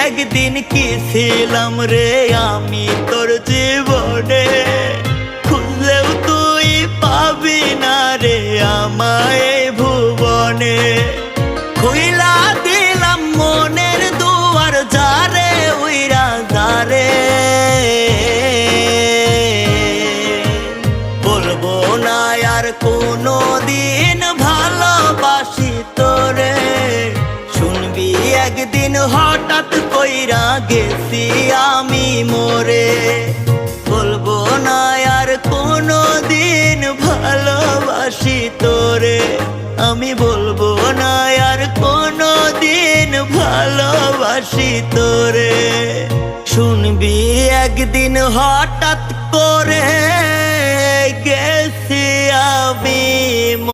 একদিন কি ছিলাম রে আমি তোর জীবনে, খুঁজলেও তুই পাবি না রে আমায় ভুবনে। খুইলা দিলাম মনের দুয়ার যারে উইরা যারে, বলবো না আর কোনো দিন ভালোবাসি তোরে। শুনবি একদিন হঠাৎ কইরা গেছি আমি মরে, বলবো না আর কোনো দিন ভালোবাসি তোরে। আমি বলবো না আর কোনো দিন ভালোবাসি তোরে। শুনবি একদিন হঠাৎ করে গেছি আমি